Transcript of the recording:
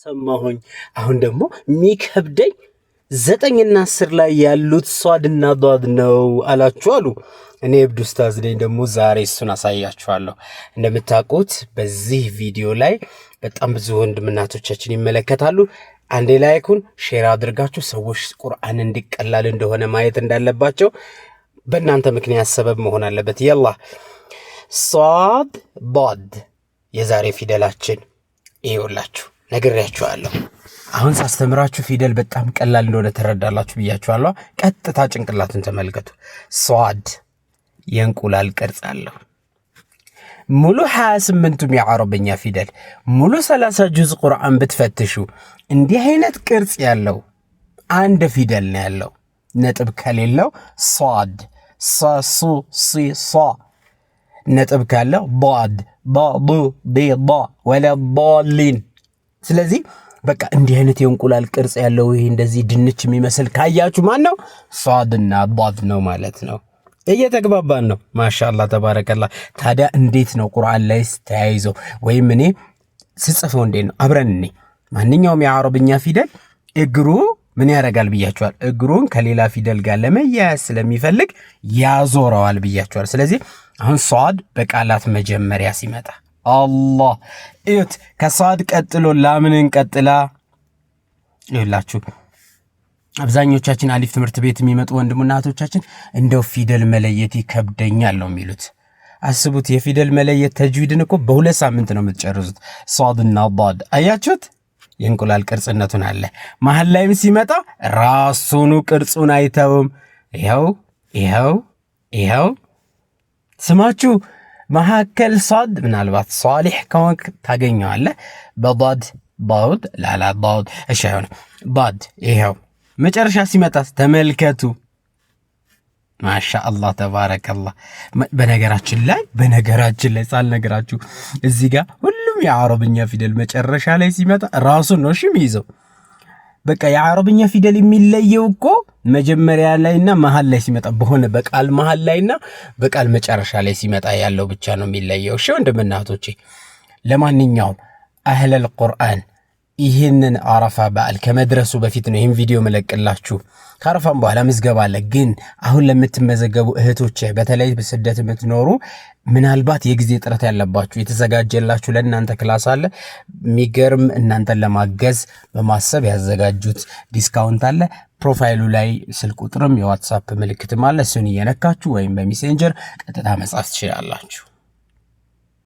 ሰማሁኝ። አሁን ደግሞ ሚከብደኝ 9 እና 10 ላይ ያሉት ሷድና ዷድ ነው አላችሁ አሉ። እኔ እብድ ኡስታዝ ነኝ። ደግሞ ዛሬ እሱን አሳያችኋለሁ። እንደምታውቁት በዚህ ቪዲዮ ላይ በጣም ብዙ ወንድምናቶቻችን ይመለከታሉ። አንዴ ላይኩን ሼር አድርጋችሁ ሰዎች ቁርአን እንዲቀላል እንደሆነ ማየት እንዳለባቸው በእናንተ ምክንያት ሰበብ መሆን አለበት። የላ ሷድ ዷድ የዛሬ ፊደላችን ይኸውላችሁ ነግሬያችኋለሁ። አሁን ሳስተምራችሁ ፊደል በጣም ቀላል እንደሆነ ተረዳላችሁ ብያችኋለሁ። ቀጥታ ጭንቅላቱን ተመልከቱ። ሷድ የእንቁላል ቅርጽ አለው። ሙሉ 28ቱም የአረብኛ ፊደል ሙሉ 30 ጁዝ ቁርአን ብትፈትሹ እንዲህ አይነት ቅርጽ ያለው አንድ ፊደል ነው ያለው። ነጥብ ከሌለው ሷድ ሱ ሲ ሷ፣ ነጥብ ካለው ዷድ ዱ ዲ ዳ ወለ ዳሊን። ስለዚህ በቃ እንዲህ አይነት የእንቁላል ቅርጽ ያለው ይሄ እንደዚህ ድንች የሚመስል ካያችሁ ማን ነው? ሷድና ዷድ ነው ማለት ነው። እየተግባባን ነው። ማሻአላህ ተባረከላህ። ታዲያ እንዴት ነው ቁርአን ላይ ተያይዘው ወይም እኔ ስጽፈው እንዴት ነው? አብረን እኔ ማንኛውም የአረብኛ ፊደል እግሩ ምን ያደርጋል ብያችኋል? እግሩን ከሌላ ፊደል ጋር ለመያያዝ ስለሚፈልግ ያዞረዋል ብያችኋል። ስለዚህ አሁን ሷድ በቃላት መጀመሪያ ሲመጣ አላህ እዩት። ከሷድ ቀጥሎ ላምን እንቀጥላ ይላችሁ። አብዛኞቻችን አሊፍ ትምህርት ቤት የሚመጡ ወንድምና እህቶቻችን እንደው ፊደል መለየት ይከብደኛል ነው የሚሉት። አስቡት፣ የፊደል መለየት ተጅዊድን እኮ በ2 ሳምንት ነው የምትጨርሱት። ሷድና ዷድ አያችሁት? የእንቁላል ቅርጽነቱን አለ። መሀል ላይም ሲመጣ ራሱኑ ቅርጹን አይተውም። ይኸው ስማችሁ መካከል ሷድ፣ ምናልባት ሷሊሕ ከሆንክ ታገኘዋለህ። በዷድ ዳውድ ላላ ዳውድ እሺ አይሆንም። ዷድ ይኸው መጨረሻ ሲመጣስ ተመልከቱ። ማሻአላህ ተባረከላህ። በነገራችን ላይ ሳልነግራችሁ እዚህ ጋር ሁሉም የአረብኛ ፊደል መጨረሻ ላይ ሲመጣ ራሱን ነው የሚይዘው። በቃ የአረብኛ ፊደል የሚለየው እኮ መጀመሪያ ላይና መሃል ላይ ሲመጣ በሆነ በቃል መሃል ላይና በቃል መጨረሻ ላይ ሲመጣ ያለው ብቻ ነው የሚለየው። እሺ ወንድምናቶቼ፣ ለማንኛውም አህለል ቁርአን ይህንን አረፋ በዓል ከመድረሱ በፊት ነው ይህን ቪዲዮ መለቅላችሁ። ከአረፋም በኋላ ምዝገባ አለ። ግን አሁን ለምትመዘገቡ እህቶቼ በተለይ በስደት የምትኖሩ ምናልባት የጊዜ ጥረት ያለባችሁ የተዘጋጀላችሁ ለእናንተ ክላስ አለ። የሚገርም እናንተን ለማገዝ በማሰብ ያዘጋጁት ዲስካውንት አለ። ፕሮፋይሉ ላይ ስልክ ቁጥርም የዋትሳፕ ምልክትም አለ። እሱን እየነካችሁ ወይም በሜሴንጀር ቀጥታ መጻፍ ትችላላችሁ።